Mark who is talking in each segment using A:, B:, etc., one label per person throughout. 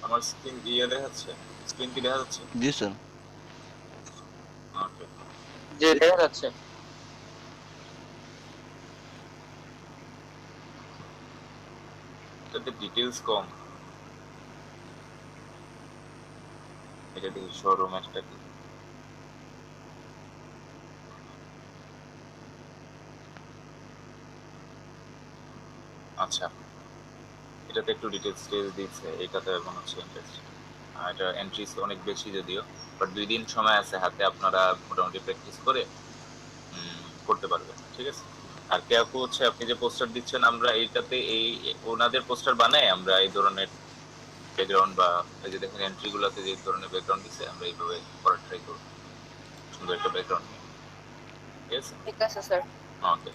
A: আমার স্ক্রিন দেখা যাচ্ছে? স্ক্রিন কি দেখা যাচ্ছে?
B: জি স্যার।
A: ওকে।
C: জি দেখা যাচ্ছে।
A: এটাতে ডিটেইলস কম। এটা দেখি শোরুম একটা কি। আচ্ছা, এটাতে একটু ডিটেইলস দিচ্ছে, এটাতে মনে হচ্ছে ইন্টারেস্ট। এটা এন্ট্রিস অনেক বেশি যদিও, বাট 2 দিন সময় আছে হাতে, আপনারা মোটামুটি প্র্যাকটিস করে করতে পারবেন, ঠিক আছে? আর কেউ হচ্ছে আপনি যে পোস্টার দিচ্ছেন, আমরা এইটাতে এই ওনাদের পোস্টার বানাই আমরা এই ধরনের ব্যাকগ্রাউন্ড, বা এই যে দেখেন এন্ট্রি গুলোতে যে ধরনের ব্যাকগ্রাউন্ড দিচ্ছে, আমরা এইভাবে করার ট্রাই করব, সুন্দর একটা ব্যাকগ্রাউন্ড নিয়ে, ঠিক আছে?
C: ঠিক আছে স্যার।
A: ওকে।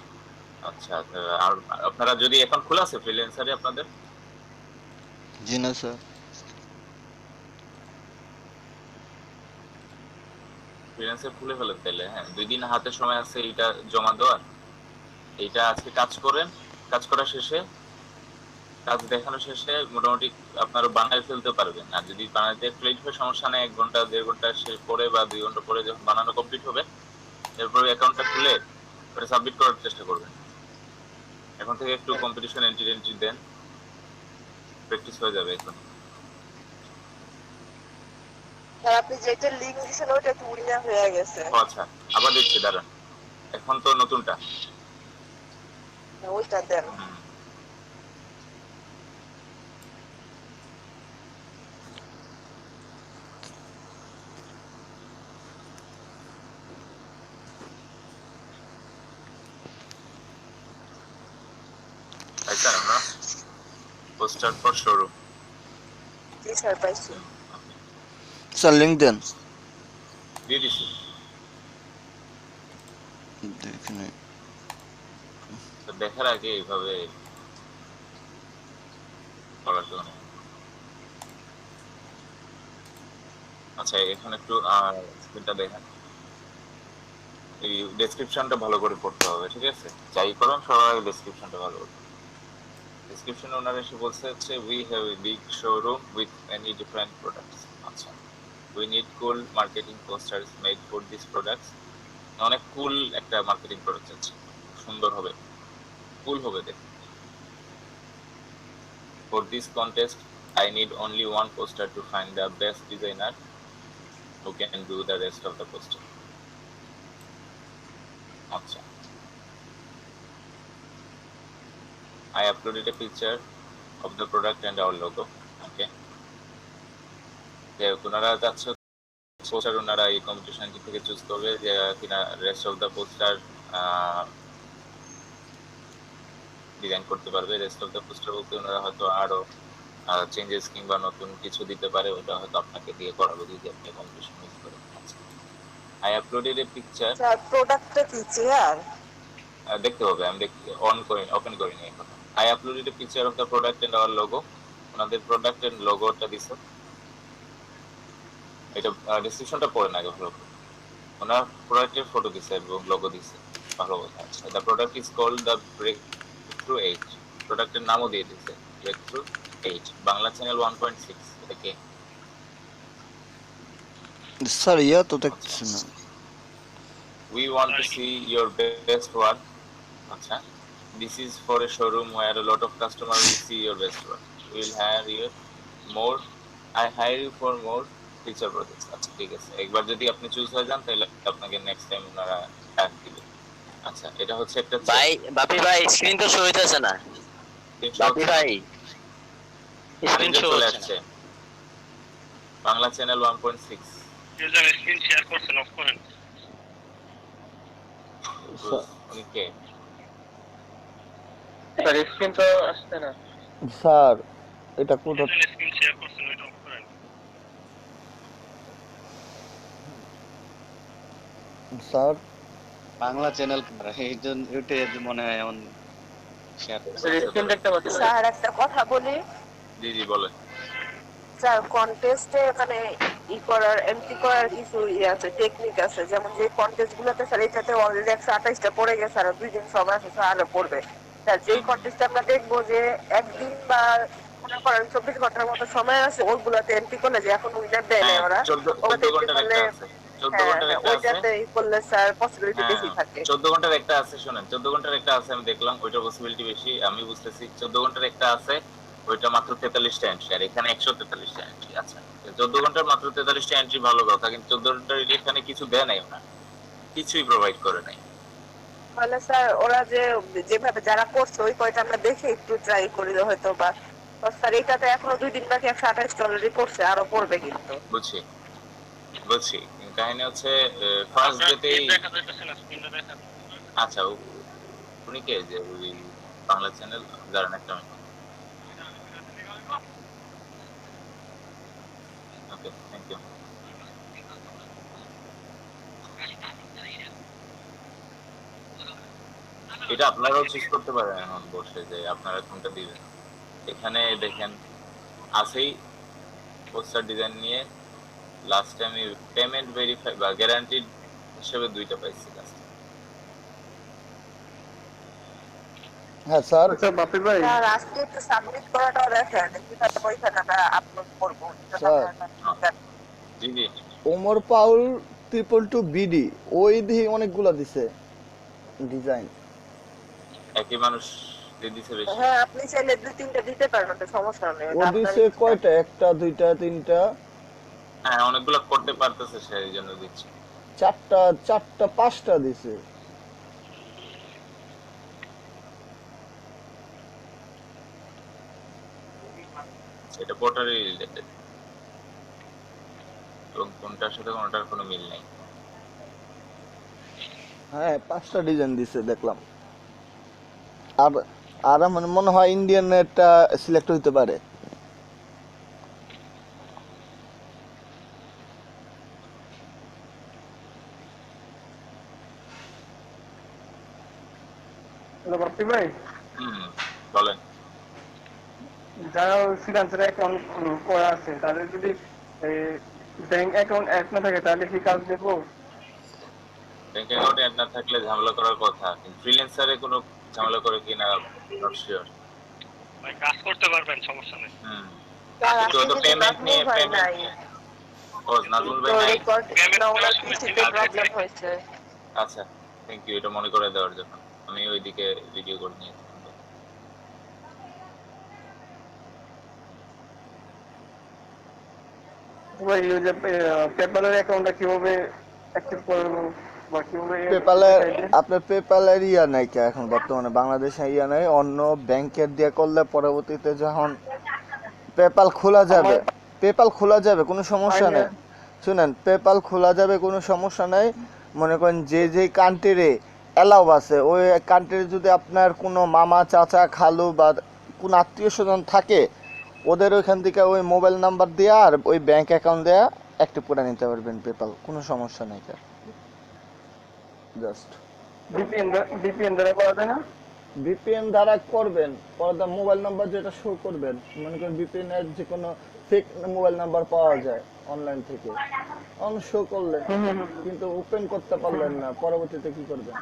A: আচ্ছা, আর আপনারা যদি এখন খোলা আছে ফ্রিল্যান্সারে আপনাদের?
B: জি না স্যার।
A: ফ্রিল্যান্সার খুলে ফেলেন তাহলে। হ্যাঁ, 2 দিন হাতে সময় আছে এইটা জমা দেওয়ার। এইটা আজকে কাজ করেন, কাজ করা শেষে, কাজ দেখানো শেষে মোটামুটি আপনারা বানায় ফেলতে পারবেন। আর যদি বানাইতে একটু লেট হয় সমস্যা নেই, 1 ঘন্টা 1.5 ঘন্টা শেষ পরে বা 2 ঘন্টা পরে যখন বানানো কমপ্লিট হবে, এরপরে অ্যাকাউন্টটা খুলে ওটা সাবমিট করার চেষ্টা করবেন। এখন থেকে একটু কম্পিটিশন এন্ট্রি দেন, প্র্যাকটিস হয়ে যাবে এখন।
C: স্যার আপনি যেটা লিংক দিয়েছেন ওটা তো উড়িয়া হয়ে গেছে।
A: আচ্ছা, আবার দিচ্ছি, দাঁড়ান। এখন তো নতুনটা
C: ওইটা দেন।
A: পাইছেন আমরা? Poster for showroom.
C: G sir পাইছি।
B: স্যার লিংক দেন।
A: দিয়ে দিছি।
B: দেখেন।
A: তো দেখার আগে এইভাবে করার জন্য। আচ্ছা, এখন একটু স্ক্রিনটা দেখেন। এই ডেসক্রিপশনটা ভালো করে পড়তে হবে, ঠিক আছে? যাই করেন সবার আগে ডেসক্রিপশনটা ভালো করে। ডেসক্রিপশনে ওনারা এসে বলছে হচ্ছে we have a big showroom with many different products. আচ্ছা, we need cool marketing posters made for this products. অনেক কুল একটা মার্কেটিং প্রোডাক্ট আছে, সুন্দর হবে, কুল হবে দেখতে। For this contest, I need only one poster to find the best designer who can do the rest of the poster. আচ্ছা, I uploaded a picture of the product and our logo. Okay. ওনারা যাচ্ছে poster, ওনারা এই competition থেকে choose করবে যে কিনা rest of the poster design করতে পারবে। রেস্ট অফ দ্য পোস্টার বলতে ওনারা হয়তো আরো চেঞ্জেস কিংবা নতুন কিছু দিতে পারে, ওটা হয়তো আপনাকে দিয়ে করাবে যদি আপনি কম্পিটিশন মিস করেন। I uploaded a picture.
C: Sir প্রোডাক্টটা কি চেয়ার?
A: দেখতে হবে, আমি ওপেন করিনি এখন। I uploaded a picture of the product and our logo. ওনাদের প্রোডাক্ট এন্ড লোগোটা দিছে, এটা ডেসক্রিপশনটা পড়েন আগে ভালো করে। ওনার প্রোডাক্টের ফটো দিছে এবং লোগো দিছে, ভালো কথা। আচ্ছা, the product is called the breakthrough 8। প্রোডাক্টের নামও দিয়ে দিছে, ব্রেক থ্রু 8, বাংলা চ্যানেল 1.6। এটা কে?
B: স্যার ইয়া তো দেখতেছি না।
A: We want to see your best work. আচ্ছা, this is for a showroom where a lot of customers will see your best work. We will hire you more. I hire you for more future projects. আচ্ছা ঠিক আছে, একবার যদি আপনি choose হয়ে যান তাহলে আপনাকে নেক্সট টাইম ওনারা ট্যাগ দিবে। আচ্ছা, এটা হচ্ছে একটা
D: ভাই বাপি ভাই স্ক্রিন তো শো হইতাছে না। বাপি ভাই স্ক্রিন শো
A: চলে
D: হচ্ছে
A: আসছে, Bangla channel 1.6।
D: User screen share করছেন, অফ করেন।
A: উনি কে?
C: স্যার স্ক্রিন তো আসছে না।
B: স্যার এটা কোথা
D: স্ক্রিন শেয়ার করছেন, ওটা অফ করেন।
B: স্যার?
D: বাংলা চ্যানেল এই জন্য ইউটিউবে মনে হয় এমন শেয়ার
C: স্ক্রিন দেখতে পাচ্ছি। স্যার একটা কথা বলি।
A: জি জি বলেন।
C: স্যার কন্টেস্টে মানে করার এমটি করার কিছু আছে, টেকনিক আছে। যেমন যে কন্টেস্ট গুলোতে স্যার এটাতে অলরেডি 128টা পড়ে গেছে, আর 2 দিন সময় আছে স্যার আরো পড়বে। স্যার যেই কন্টেস্টে আমরা দেখবো যে একদিন বা মনে করেন 24 ঘন্টার মতো সময় আছে, ওইগুলাতে এন্ট্রি করলে যে এখন উইনার দেয় না
A: হ্যাঁ
C: ওরা,
A: 14
C: ওটাতে এন্ট্রি
A: ঘন্টার
C: করলে
A: একটা আছে, 14
C: হ্যাঁ
A: ঘন্টার
C: হ্যাঁ
A: একটা আছে।
C: ওইটাতে করলে স্যার পসিবিলিটি
A: হ্যাঁ
C: বেশি থাকে।
A: 14 ঘন্টার একটা আছে, শোনেন 14 ঘন্টার একটা আছে, আমি দেখলাম ওইটার পসিবিলিটি বেশি, আমি বুঝতেছি। 14 ঘন্টার একটা আছে, ওইটা মাত্র 43টা এন্ট্রি, আর এখানে 143টা এন্ট্রি। আচ্ছা 14 ঘন্টার মাত্র 43টা এন্ট্রি ভালো কথা, কিন্তু 14 ঘন্টার এখানে কিছু দেয় নাই, ওরা কিছুই প্রোভাইড করে নাই।
C: তাহলে স্যার ওরা যে যেভাবে যারা করছে ওই কয়টা আমরা দেখে একটু ট্রাই করি হয়তো বা। তো স্যার এটাতে এখনো 2 দিন বাকি, 128 অলরেডি করছে, আরো পড়বে কিন্তু।
A: বুঝছি বুঝছি, কাহিনী হচ্ছে ফার্স্ট ডেতেই। আচ্ছা উনি কে, যে ওই বাংলা চ্যানেল জানেন একটা আমি। Okay thank you. এটা আপনারাও চুজ করতে পারেন এখন বসে যে আপনারা কোনটা দিবেন। এখানে দেখেন আছেই পোস্টার ডিজাইন নিয়ে। লাস্ট টাইম পেমেন্ট ভেরিফাই বা গ্যারান্টিড হিসেবে 2টা পাইছি লাস্ট।
B: হ্যাঁ স্যার।
E: আচ্ছা বাপি ভাই,
C: স্যার আজকে একটু সাবমিট করাটাও দেখেন, কিভাবে ওইখানে আমরা আপলোড করবো।
B: স্যার
A: জি জি।
B: ওমর পাউল 222 বিডি ওই দিয়ে অনেকগুলা দিছে ডিজাইন।
A: একই মানুষ দিয়ে দিছে বেশি।
C: হ্যাঁ আপনি চাইলে 2-3টা দিতে পারেন, ওটা সমস্যা নেই,
B: ও
C: ওটা আপনার
B: দিছে
C: ইচ্ছা।
B: কয়টা? একটা, দুইটা, তিনটা,
A: হ্যাঁ অনেকগুলো করতে পারতেছে, সেই জন্য দিচ্ছি।
B: চারটা, চারটা, পাঁচটা দিছে।
A: এটা পোর্টারই রিলেটেড এবং কোনটার সাথে কোনটার কোনো মিল নেই।
B: হ্যাঁ 5টা ডিজাইন দিছে দেখলাম। আর আর আমার মনে হয় ইন্ডিয়ান একটা সিলেক্ট হইতে পারে।
E: হ্যালো বাপি ভাই,
A: হুম বলেন।
E: যারা ফ্রিল্যান্সার অ্যাকাউন্ট করা আছে তাদের যদি ব্যাংক অ্যাকাউন্ট অ্যাড না থাকে তাহলে কি কাজ দেবো?
A: ব্যাংক অ্যাকাউন্ট অ্যাড না থাকলে ঝামেলা করার কথা, কিন্তু ফ্রিল্যান্সারে কোনো ঝামেলা করে কিনা নট শিওর।
F: ভাই কাজ করতে পারবেন, সমস্যা নেই।
A: হুম
C: স্যার
A: তো
C: আজকে
A: তো
C: কিন্তু
A: পেমেন্ট
C: নাজমুল
A: নিয়ে
C: ভাই
A: পেমেন্ট
C: নাই,
A: নিয়ে ও নাজমুল
C: তো
A: ভাই নাই।
C: রেকর্ড না, ওনার পিসিতে প্রবলেম হয়েছে।
A: আচ্ছা থ্যাংক ইউ এটা মনে করে দেওয়ার জন্য, আমি ওইদিকে ভিডিও করে নিয়েছি।
E: ভাই ওই যে পেপ্যালের অ্যাকাউন্টটা কিভাবে অ্যাক্টিভ করবো বা কিভাবে
B: পেপ্যালের আপনার পেপ্যালের ইয়া নাই কে এখন বর্তমানে বাংলাদেশে ইয়া নাই, অন্য ব্যাংকের দিয়ে করলে পরবর্তীতে যখন পেপ্যাল খোলা যাবে, পেপ্যাল খোলা যাবে কোনো সমস্যা নেই। শুনেন পেপ্যাল খোলা যাবে কোনো সমস্যা নাই। মনে করেন যে যে কান্ট্রিরে অ্যালাউ আছে ওই কান্ট্রির যদি আপনার কোনো মামা চাচা খালু বা কোনো আত্মীয় স্বজন থাকে ওদের ওইখান থেকে ওই মোবাইল নাম্বার দেওয়া আর ওই ব্যাংক অ্যাকাউন্ট দেওয়া অ্যাক্টিভ করে নিতে পারবেন পেপ্যাল, কোনো সমস্যা নেই স্যার। জাস্ট
E: ভিপিএন দ্বারা করা যায় না?
B: ভিপিএন দ্বারা করবেন, পরে মোবাইল নাম্বার যেটা শো করবেন, মনে করেন ভিপিএন এর যে কোনো ফেক মোবাইল নাম্বার পাওয়া যায় অনলাইন থেকে, অন শো করলেন কিন্তু ওপেন করতে পারলেন না, পরবর্তীতে কি করবেন?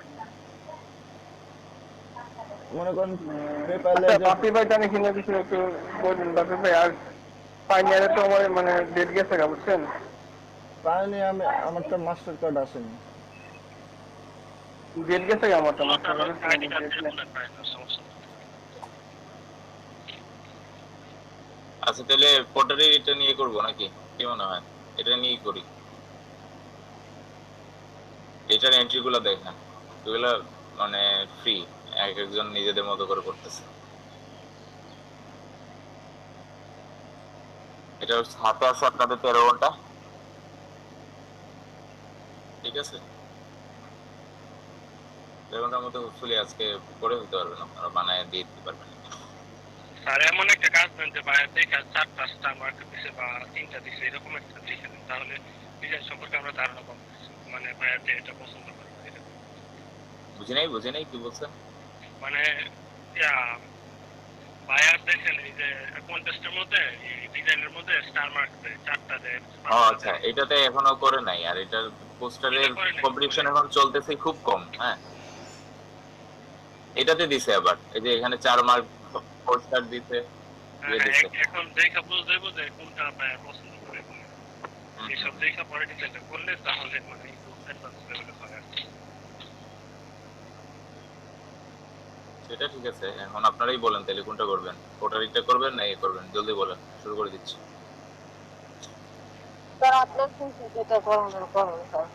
B: মনে করেন পেপ্যালে
E: আচ্ছা বাপি ভাই, জানি কিনা কিছু একটু বলুন বাপি ভাই। আর পাইনিয়ারে তো আমার মানে ডেট গেছে গা, বুঝছেন?
B: পাইনি আমি আমার তো মাস্টার কার্ড আসেনি।
E: ডেট গেছে গা আমার তো মাস্টার
F: আইডি কার্ড দিয়ে
E: কার্ড।
F: বলেন ভাই, সমস্যা নেই।
A: আচ্ছা তাহলে পোর্টারে এটা নিয়ে করবো নাকি, কি মনে হয়? এটা নিয়েই করি। এটার এন্ট্রি গুলো দেখেন, এগুলো মানে ফ্রি, এক একজন নিজেদের মতো করে করতেছে। এটা হাতে আছে আপনাদের 13 ঘন্টা, ঠিক আছে? 13 ঘন্টার মধ্যে হোপফুলি আজকে করে ফেলতে পারবেন, আপনারা বানায় দিয়ে দিতে পারবেন।
F: স্যার এমন একটা কাজ দেন যে বাইরে থেকে 4-5টা মার্কেট দিছে বা 3টা দিছে, এরকম একটা দেখে দেন, তাহলে ডিজাইন সম্পর্কে আমরা ধারণা পাবো, মানে বাইরে এটা পছন্দ করবে।
A: বুঝি নাই কি বলছেন?
F: মানে বায়ার দেখেন এই যে কন্টেস্টের মধ্যে ডিজাইনের মধ্যে স্টার মার্ক দেয়, 4টা দেয়।
A: ও আচ্ছা, এটাতে এখনো করে নাই, আর এটার পোস্টারের কম্পিটিশন এখন চলতেছে খুব কম। হ্যাঁ এটাতে দিছে আবার, এই যে এখানে 4 মার্ক পোস্টার দিছে, দিয়ে দিছে।
F: এখন দেখা বুঝ যাবো যে কোনটা ভাইয়া পছন্দ করে। এইসব দেখা পরে ডিসাইড করলে তাহলে মানে একটু অ্যাডভান্স লেভেলে হয় আর কি।
A: সেটা ঠিক আছে, এখন আপনারাই বলেন তাহলে কোনটা করবেন, কোটারিটা করবেন না করবেন, জলদি বলেন, শুরু করে দিচ্ছি।
C: স্যার আপনার খুশি যেটা করবেন করুন স্যার।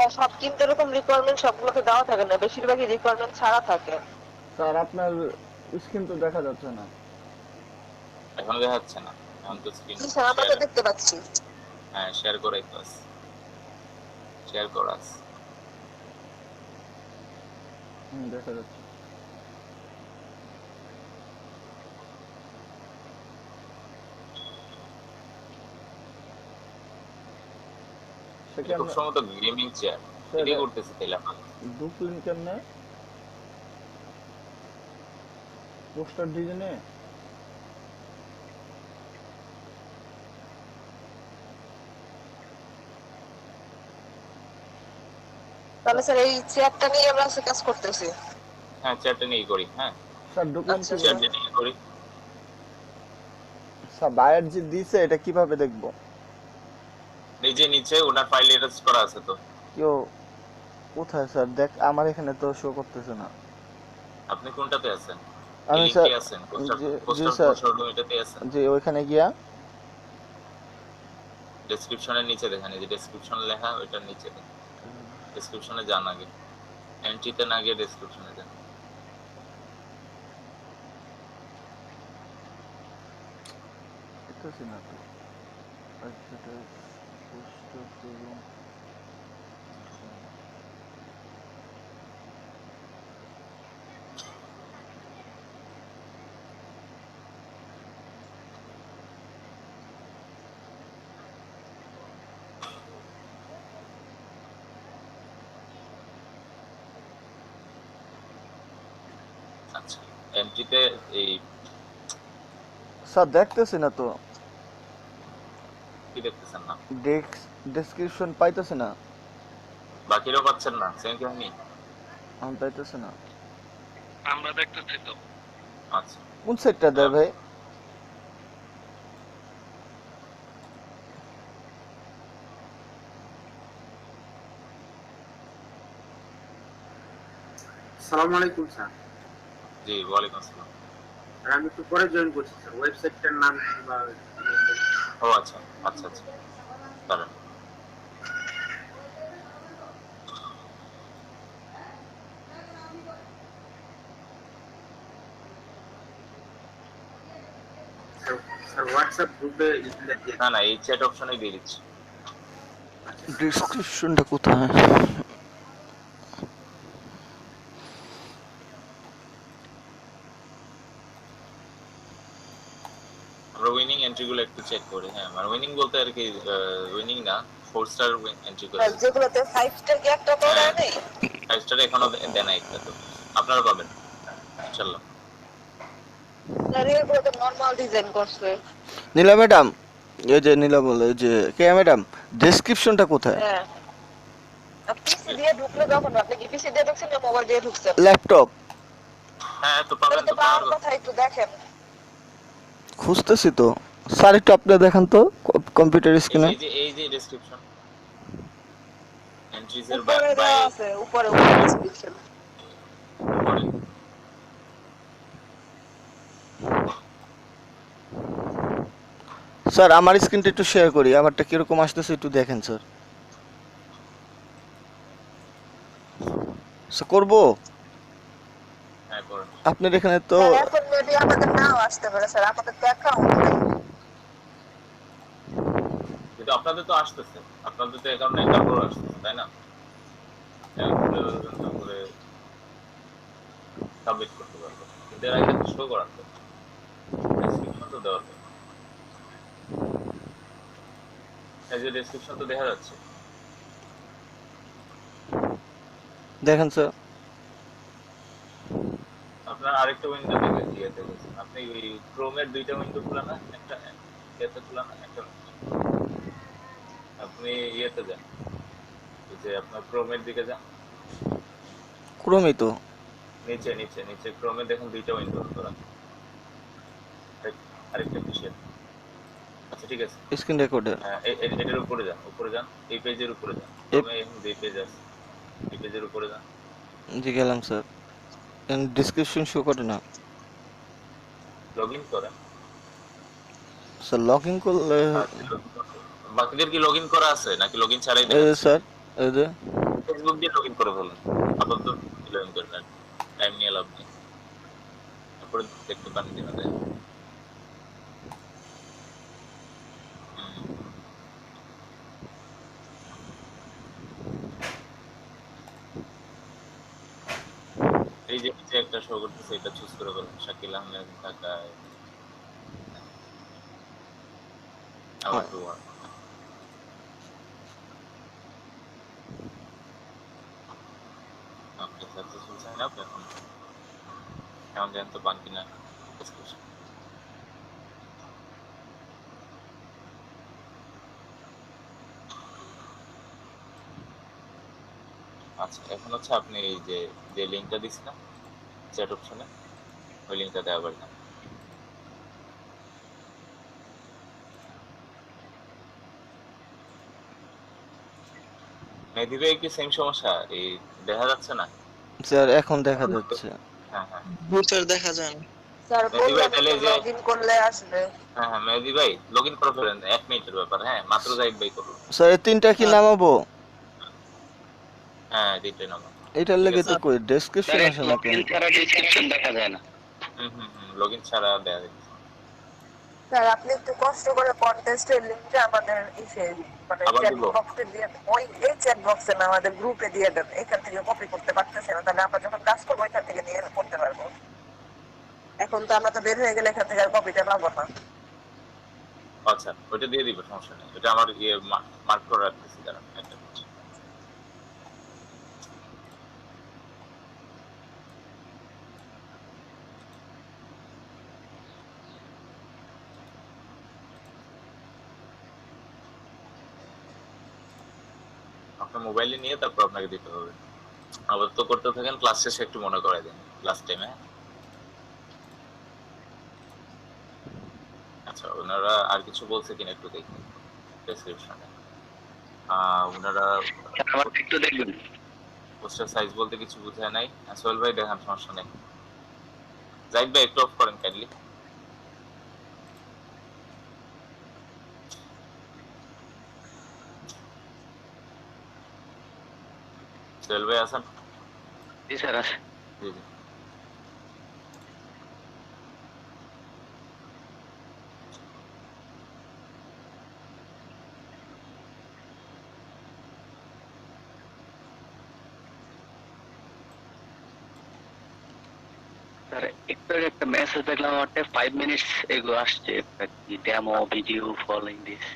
C: আর সব কিন্তু এরকম রিকোয়ারমেন্ট সবগুলোকে দেওয়া থাকে না, বেশিরভাগই রিকোয়ারমেন্ট ছাড়া থাকে।
B: স্যার আপনার স্ক্রিন তো দেখা যাচ্ছে না।
A: এখনো দেখা যাচ্ছে না, এখন তো স্ক্রিন
C: জি স্যার, আমরা তো দেখতে পাচ্ছি।
A: হ্যাঁ শেয়ার করে ক্লাস, শেয়ার করাস।
B: দেখা যাচ্ছে।
A: এটা খুব সম্ভবত গেমিং চেয়ার, এটাই করতেছে তাহলে আপনার।
B: ঢুকলেন কেমনে পোস্টার ডিজাইনে?
C: তাহলে স্যার এই চেয়ারটা নিয়ে আমরা আজকে কাজ করতেছি।
A: হ্যাঁ চেয়ারটা নিয়ে করি, হ্যাঁ
B: স্যার ঢুকলেন
C: আচ্ছা,
B: কি?
A: চেয়ারটা নিয়ে করি।
B: স্যার বায়ার যে দিছে এটা কিভাবে দেখবো?
A: এই যে নিচে ওনার ফাইল অ্যাটাচ করা আছে তো।
B: কেউ কোথায় স্যার? দেখ আমার এখানে তো শো করতেছে না।
A: আপনি কোনটাতে আছেন?
B: আমি
A: এই
B: স্যার
A: লিংকে আছেন, পোস্টার
B: জি
A: পোস্টার
B: স্যার,
A: শোরুম এটাতে আছেন।
B: যে ওইখানে গিয়া
A: ডেসক্রিপশনের নিচে দেখেন, এই যে ডেসক্রিপশন লেখা ওইটার নিচে দেখেন। ডেসক্রিপশনে যান আগে, এন্ট্রিতে না গিয়ে ডেসক্রিপশনে যান।
B: দেখতেছি না তো। আচ্ছা পোস্টার শোরুম।
A: আচ্ছা এন্ট্রিতে এই
B: স্যার দেখতেছি না তো,
A: কি দেখতেছেন না?
B: ডেসক্রিপশন পাইতেছি না।
A: বাকিরাও পাচ্ছেন না, সেম কাহিনী।
B: আমি পাইতেছি না।
F: আমরা দেখতেছি তো।
A: আচ্ছা
B: কোন সেটটা দেয় ভাই?
G: আসসালামু আলাইকুম স্যার।
A: জি ওয়ালাইকুম আসসালাম।
G: আর আমি একটু পরে জয়েন করছি স্যার, ওয়েবসাইটটার নাম কি বা
A: ও আচ্ছা আচ্ছা আচ্ছা, দাঁড়ান।
G: স্যার হোয়াটসঅ্যাপ গ্রুপে লিখলে দিয়ে
A: না না, এই চ্যাট অপশনে দিয়ে দিচ্ছি।
B: ডেসক্রিপশনটা কোথায়?
A: আমরা উইনিং এন্ট্রিগুলো একটু চেক করি। হ্যাঁ মানে উইনিং বলতে আর কি, উইনিং না, 4 স্টার এন্ট্রি করে।
C: আর যেগুলোতে 5 স্টার গ্যাপটা তো দেয় নেই।
A: 5 স্টার এখনো দেয় না একটা, তো আপনারা পাবেন ইনশাআল্লাহ।
C: স্যার এগুলোতে নরমাল ডিজাইন করছে।
B: নীলা ম্যাডাম, এই যে নীলা বলে যে কে ম্যাডাম, ডেসক্রিপশনটা কোথায়?
C: হ্যাঁ, আপনি পিসি দিয়ে ঢুকলে যখন আপনি কি পিসি দিয়ে ঢুকছেন না মোবাইল দিয়ে ঢুকছেন?
B: ল্যাপটপ
A: হ্যাঁ তো
C: তাহলে
A: পাবেন,
C: তো
A: তো
C: পাওয়ার
A: পাওয়ার
C: কথা, একটু দেখেন।
B: খুঁজতেছি তো স্যার, একটু আপনি দেখান তো কম্পিউটার স্ক্রিনে।
A: এই যে ডেসক্রিপশন এন্ট্রিজ এর
C: উপরে
A: বাই
C: দেওয়া আছে, উপরে উপরে ডেসক্রিপশন।
A: উপরে।
B: স্যার আমার স্ক্রিনটা একটু শেয়ার করি, আমারটা কিরকম আসতেছে একটু দেখেন স্যার। স্যার করবো?
A: হ্যাঁ করেন।
B: আপনার এখানে তো
C: স্যার এখন মেবি আমাদের নাও আসতে পারে স্যার, আমাদের তো অ্যাকাউন্ট নেই।
A: কিন্তু আপনাদের তো আসতেছে, আপনাদের তো অ্যাকাউন্ট নেই তারপর আসতেছে, তাই না? তারপরে সাবমিট করতে পারবো, কিন্তু এর আগে শো করার তো ডেসক্রিপশন তো দেওয়ার। এই যে ডেসক্রিপশন তো দেখা যাচ্ছে।
B: দেখেন স্যার।
A: আপনার আরেকটা উইন্ডো থেকে ইয়েতে গেছে, আপনি ওই ক্রোমের দুইটা উইন্ডো খোলা না, একটা ইয়েতে খোলা না, একটা আপনি ইয়েতে যান, এই যে আপনার ক্রোমের দিকে যান,
B: ক্রমই তো।
A: নিচে নিচে নিচে ক্রোমে দেখুন দুইটা উইন্ডো খোলা, আরেকটা কিসের? আচ্ছা ঠিক আছে,
B: স্ক্রিন রেকর্ডার।
A: এটার উপরে যান, উপরে যান, এই পেজের উপরে যান,
B: এই
A: ক্রমে এখন যে পেজ আছে এই পেজের উপরে যান।
B: জি গেলাম স্যার, ডিসক্রিপশন শো করে না
A: লগ ইন করেন।
B: স্যার। লগ ইন করলে
A: বাকিদের কি লগ ইন করা আছে নাকি লগ ইন ছাড়াই
B: এই যে
A: দেখাচ্ছে?
B: স্যার, এই যে
A: ফেসবুক দিয়ে লগ ইন করে ফেলুন, আপাতত লগ ইন করেন, টাইম নিয়ে লাভ নেই, তারপরে দেখতে পান কিনা দেয়। এই যে নিচে একটা শো করতেছে, এটা চুজ করে ফেলুন, শাকিল আহমেদ ঢাকায় আবার টু ওয়ান। আপনি সাকসেসফুল সাইন আপ, এখন কেমন জানেন তো পান কিনা ডিসক্রিপশন। আচ্ছা এখন হচ্ছে আপনি এই যে যে লিঙ্কটা দিছিলাম চ্যাট অপশনে, ওই লিঙ্কটাতে আবার যান। মেহেদি ভাই কি সেম সমস্যা, এই দেখা যাচ্ছে না?
B: স্যার এখন দেখা যাচ্ছে।
A: হ্যাঁ হ্যাঁ
D: বুস্টার দেখা যায় না।
C: স্যার
A: মেহেদি ভাই
C: বললাম
A: তাহলে
C: তো
A: যে
C: লগ ইন করলে আসবে।
A: হ্যাঁ হ্যাঁ মেহেদি ভাই লগ ইন করে ফেলেন, 1 মিনিটের ব্যাপার, হ্যাঁ মাত্র জাহিদ ভাই করুন।
B: স্যার এই তিনটা কি নামাবো?
A: হ্যাঁ দিতে নাও।
B: এটার
A: ঠিক
B: লেগে
A: আছে,
B: তো কই ডেসক্রিপশন আসে না কেন?
D: ছাড়া ডিসক্রিপশন দেখা যায় না।
A: লগ ইন ছাড়া দেয়া যাবে।
C: স্যার আপনি একটু কষ্ট করে কন্টেস্টের লিংকটা আমাদের মানে
A: আবার
C: চ্যাট
A: দিব?
C: বক্সে দিয়ে দেন। ওই এই চ্যাট বক্সে না, আমাদের গ্রুপে দিয়ে দেন। এখান থেকে কপি করতে পারতেছে না, তাহলে আমরা যখন কাজ করবো এখান থেকে নিয়ে করতে পারবো। এখন তো আমরা তো বের হয়ে গেলে এখান থেকে আর কপিটা পাবো না।
A: আচ্ছা ওইটা দিয়ে দিব, সমস্যা নেই, এটা আমার ইয়ে মার্ক করে রাখতেছি, দাঁড়ান একটা মিনিট। আপনার মোবাইলে নিয়ে তারপর আপনাকে দিতে হবে। আবার তো করতে থাকেন, ক্লাস শেষে একটু মনে করে দেন ক্লাস টাইমে। আচ্ছা ওনারা আর কিছু বলছে কিনা একটু দেখি ডেসক্রিপশনে। ওনারা
D: আমার একটু দেখবেন।
A: পোস্টার সাইজ বলতে কিছু বুঝায় নাই। সোহেল ভাই দেখান, সমস্যা নেই। জাহিদ ভাই একটু অফ করেন কাইন্ডলি। সোহেল ভাই আছেন?
D: জি স্যার আছে।
A: জি জি।
D: স্যার একটু আগে একটা মেসেজ দেখলাম, আমার 5 মিনিটস এগো আসছে, একটা কি ডেমো ভিডিও ফলোইং দিস।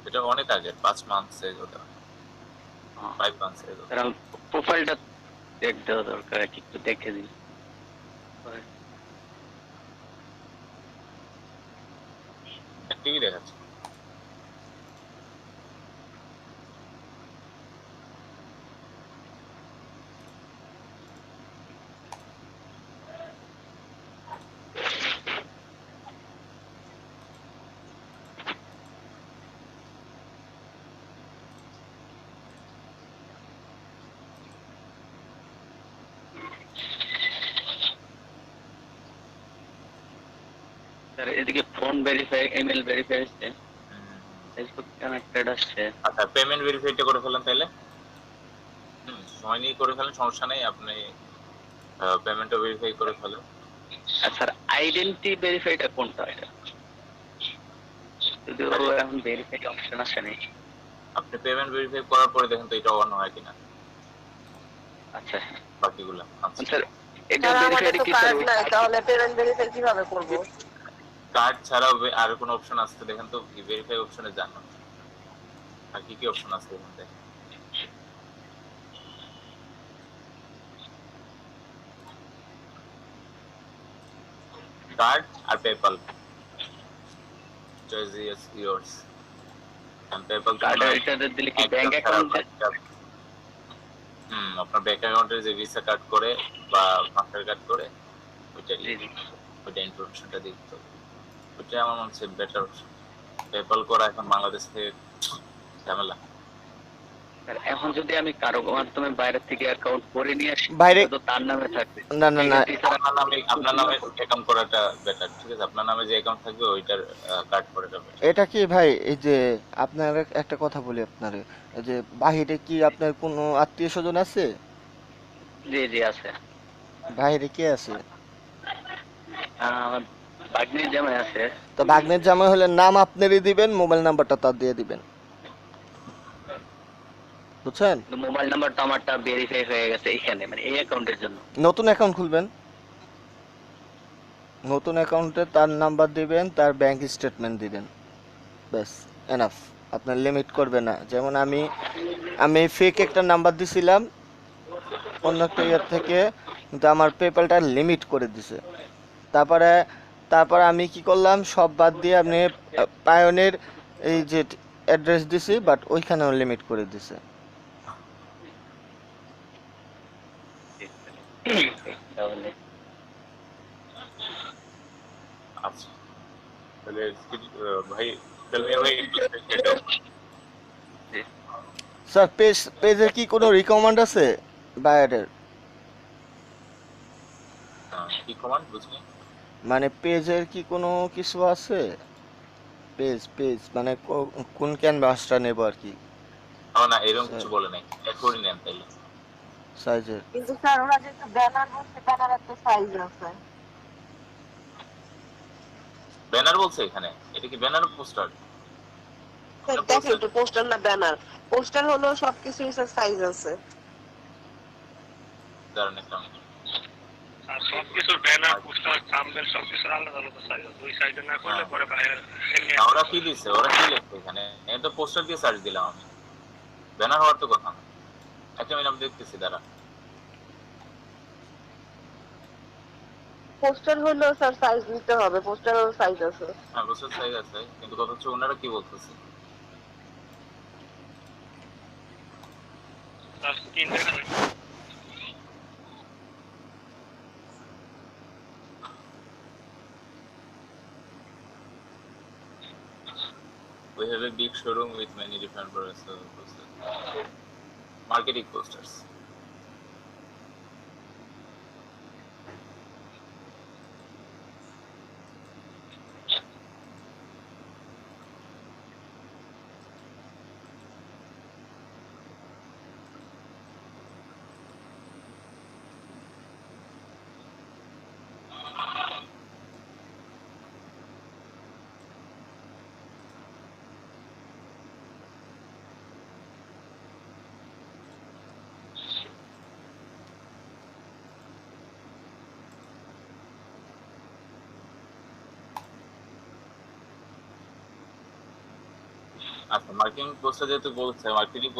A: এটা অনেক আগে, 5 মান্থস এগো, 5 মান্থস এগো।
D: স্যার আমি প্রোফাইলটা চেক দেওয়া দরকার, একটু দেখে দিন।
A: টিভি দেখাচ্ছে।
D: স্যার এদিকে ফোন ভেরিফাই, ইমেল ভেরিফাই হচ্ছে, ফেসবুক কানেক্টেড আসছে।
A: আচ্ছা পেমেন্ট ভেরিফাইটা করে ফেলেন তাহলে। সময় নিয়ে করে ফেলেন, সমস্যা নেই, আপনি পেমেন্টটা ভেরিফাই করে ফেলেন।
D: আর স্যার আইডেন্টি ভেরিফাইটা কোনটা? এটা যদিও এখন ভেরিফাই অপশন আসে নাই।
A: আপনি পেমেন্ট ভেরিফাই করার পরে দেখেন তো এটা অন হয় কিনা
D: আচ্ছা
A: বাকিগুলো। আচ্ছা
D: স্যার এটা
C: স্যার আমাদের
D: ভেরিফাইড
C: তো
D: কি
C: কার্ড
D: স্যার?
C: নাই, তাহলে পেমেন্ট ভেরিফাই কিভাবে করব?
A: কার্ড ছাড়াও আর কোনো অপশন আছে দেখেন তো, ভেরিফাই অপশনে যান না। আর কি কি অপশন আছে এখান থেকে? কার্ড আর PayPal, choice is yours. And PayPal
D: card এটা দিলে কি ব্যাংক অ্যাকাউন্ট?
A: আপনার ব্যাংক অ্যাকাউন্টের যে ভিসা কার্ড করে বা মাস্টার কার্ড করে ওইটারই
D: জি জি
A: ওইটা ইনফরমেশনটা দিতে হবে। ওইটা আমার মনে হচ্ছে বেটার অপশন। পেপাল করা এখন বাংলাদেশ থেকে ঝামেলা।
D: স্যার এখন যদি আমি কারো মাধ্যমে বাইরে থেকে অ্যাকাউন্ট করে নিয়ে আসি
B: বাইরে
D: তো তার নামে থাকবে
B: না না না
D: সেক্ষেত্রে স্যার
A: আপনার নামে অ্যাকাউন্ট করাটা বেটার, ঠিক আছে? আপনার নামে যে অ্যাকাউন্ট থাকবে ওইটার কার্ড করাটা বেটার।
B: এটা কি ভাই, এই যে আপনার একটা কথা বলি আপনারে, এই যে বাহিরে কি আপনার কোনো আত্মীয় স্বজন আছে?
D: জি জি আছে।
B: বাহিরে কে আছে?
D: আমার ভাগ্নির জামাই আছে।
B: তো ভাগ্নের জামাই হলে নাম আপনারই দিবেন, মোবাইল নাম্বারটা তার দিয়ে দিবেন, বুঝছেন?
D: মোবাইল নাম্বারটা আমারটা ভেরিফাই হয়ে গেছে এখানে, মানে এই অ্যাকাউন্টের জন্য।
B: নতুন অ্যাকাউন্ট খুলবেন, নতুন অ্যাকাউন্টে তার নাম্বার দিবেন, তার ব্যাংক স্টেটমেন্ট দিবেন, ব্যাস এনাফ। আপনার লিমিট করবে না। যেমন আমি আমি ফেক একটা নাম্বার দিছিলাম অন্য একটা ইয়ার থেকে, কিন্তু আমার পেপ্যালটা লিমিট করে দিছে। তারপরে তারপরে আমি কি করলাম, সব বাদ দিয়ে আপনি পায়োনের এই যে অ্যাড্রেস দিছি, বাট ওইখানেও লিমিট করে দিছে।
D: তাহলে
A: আচ্ছা, তাহলে ভাই তাহলে ভাই সেটা
B: স্যার পেজের কি কোনো রিকমেন্ড আছে বায়ারের?
A: কি কমান্ড বুঝলি?
B: মানে পেজের কি কোনো কিছু আছে? পেজ মানে কোন ক্যানভাসটা নেব আর কি,
A: না এরকম কিছু বলে নাই, এখনই নেন তাইলে।
B: সাইজের?
C: কিন্তু স্যার ওরা যেহেতু ব্যানার বলছে, ব্যানারের তো সাইজ আছে।
A: ব্যানার বলছে এখানে? এটা কি ব্যানার পোস্টার?
C: স্যার দেখেন তো, পোস্টার না ব্যানার? পোস্টার হলো সবকিছু সাইজ আছে।
A: দাঁড়ান একটা
F: আর সবকিছুর ব্যানার, পোস্টার, থাম্বনেল সবকিছুর আলাদা আলাদা সাইজ আছে। ওই সাইজে না করলে পরে বাইরে এমনি
A: ওরা কি দিছে, ওরা কি লিখছে এখানে? এটা তো পোস্টার দিয়ে সার্চ দিলাম আমি, ব্যানার হওয়ার তো কথা না। একটা মিনিট আমি দেখতেছি, দাঁড়া।
C: পোস্টার হলো স্যার সাইজ নিতে হবে, পোস্টারের সাইজ আছে।
A: হ্যাঁ পোস্টার সাইজ আছে, কিন্তু কথা হচ্ছে ওনারা কি বলতেছে।
F: তার স্ক্রিন দেখা যায়।
A: We have a big showroom with many different products. Marketing posters. আচ্ছা, মার্কেটিং পোস্টার যেহেতু বলছে, মার্কেটিং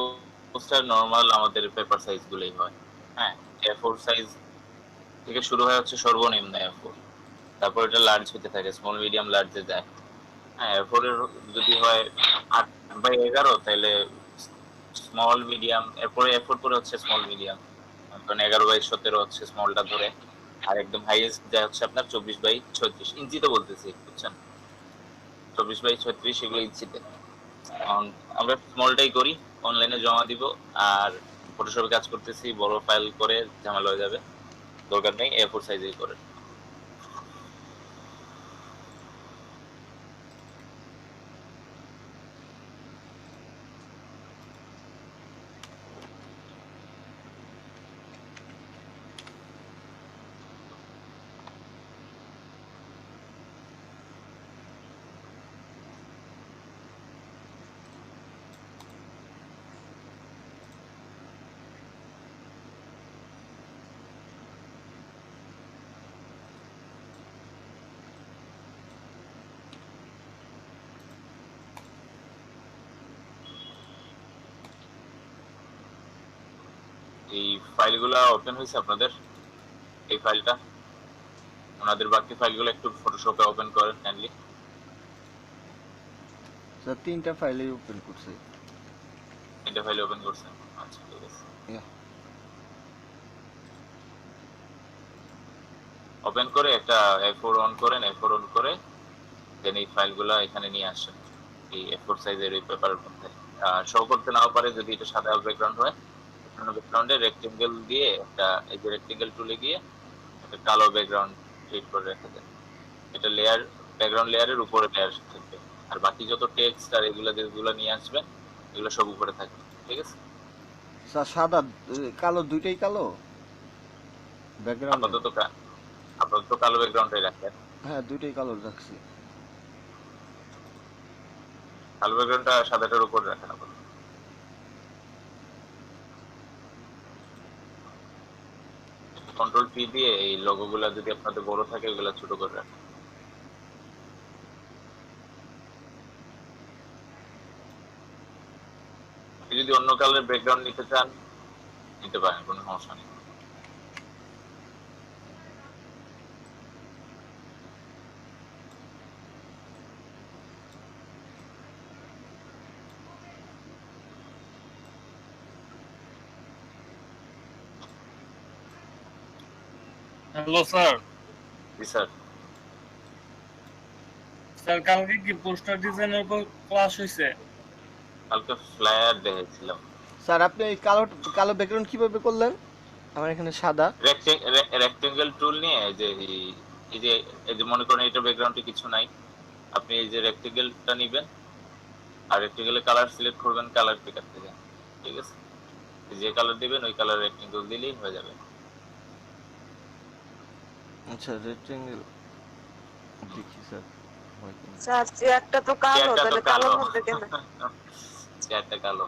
A: পোস্টার নরমাল আমাদের পেপার সাইজ গুলোই হয়। হ্যাঁ, A4 সাইজ থেকে শুরু হয় হচ্ছে সর্বনিম্ন A4, তারপর এটা লার্জ হতে থাকে, স্মল মিডিয়াম লার্জে যায়। হ্যাঁ, A4 এর যদি হয় 8/11 তাহলে স্মল মিডিয়াম, এরপরে A4 পরে হচ্ছে স্মল মিডিয়াম, কারণ 11/17 হচ্ছে স্মলটা ধরে। আর একদম হাইয়েস্ট যায় হচ্ছে আপনার 24/36 ইঞ্চিতে বলতেছি, বুঝছেন? 24/36 এগুলো ইঞ্চিতে। আমরা স্মলটাই করি, অনলাইনে জমা দিব। আর ফটোশপে কাজ করতেছি, বড় ফাইল করে ঝামেলা হয়ে যাবে, দরকার নেই, A4 সাইজেই করে। এই ফাইলগুলো ওপেন হয়েছে আপনাদের? এই ফাইলটা, ওনাদের বাকি ফাইলগুলো একটু ফটোশপে ওপেন করেন কাইন্ডলি।
B: স্যার 3টা ফাইলই ওপেন করছি।
A: তিনটা ফাইল ওপেন করছেন? আচ্ছা ঠিক আছে।
B: Yeah.
A: ওপেন করে একটা A4 অন করেন, A4 অন করে দেন এই ফাইলগুলো এখানে নিয়ে আসেন এই A4 সাইজের এই পেপারের মধ্যে। শো করতে নাও পারে যদি এটা সাদা ব্যাকগ্রাউন্ড হয়, ব্যাকগ্রাউন্ডে রেক্টেঙ্গেল দিয়ে একটা এই যে রেক্টেঙ্গেল টুলে গিয়ে একটা কালো ব্যাকগ্রাউন্ড ক্রিয়েট করে রেখে দেন। এটা লেয়ার ব্যাকগ্রাউন্ড লেয়ারের উপরে লেয়ার থাকবে, আর বাকি যত টেক্সট আর এগুলো যেগুলো নিয়ে আসবেন এগুলো সব উপরে থাকবে। ঠিক আছে,
B: স্যার সাদা কালো দুইটাই কালো ব্যাকগ্রাউন্ড?
A: আপাতত কালো ব্যাকগ্রাউন্ডটাই রাখেন।
B: হ্যাঁ দুইটাই কালো রাখছি।
A: কালো ব্যাকগ্রাউন্ডটা সাদাটার উপর রাখেন আপাতত। কন্ট্রোল পি দিয়ে এই লোগোগুলো যদি আপনাদের বড় থাকে এগুলো ছোট করে রাখেন। যদি অন্য কালারের ব্যাকগ্রাউন্ড নিতে চান নিতে পারেন, কোনো সমস্যা নেই।
F: Hello sir.
A: জি স্যার।
F: স্যার কালকে কি পোস্টার ডিজাইনের উপর ক্লাস হয়েছে?
A: কালকে ফ্লায়ার দেখেছিলাম।
B: স্যার আপনি এই কালো কালো ব্যাকগ্রাউন্ড কিভাবে করলেন? আমার এখানে সাদা।
A: রেক্টেঙ্গেল টুল নিয়ে এই যে মনে করেন এটা ব্যাকগ্রাউন্ডে কিছু নাই, আপনি এই যে রেক্টেঙ্গেলটা নিবেন আর রেক্টেঙ্গেলের কালার সিলেক্ট করবেন কালার পিকার থেকে। ঠিক আছে, যে কালার দিবেন ওই কালার রেক্টেঙ্গেল দিলেই হয়ে যাবে।
B: আচ্ছা রেক্টেঙ্গেল দেখি স্যার হয় কিনা।
C: স্যার চেয়ারটা তো কালো, তাহলে কালোর মধ্যে কেন?
A: চেয়ারটা কালো,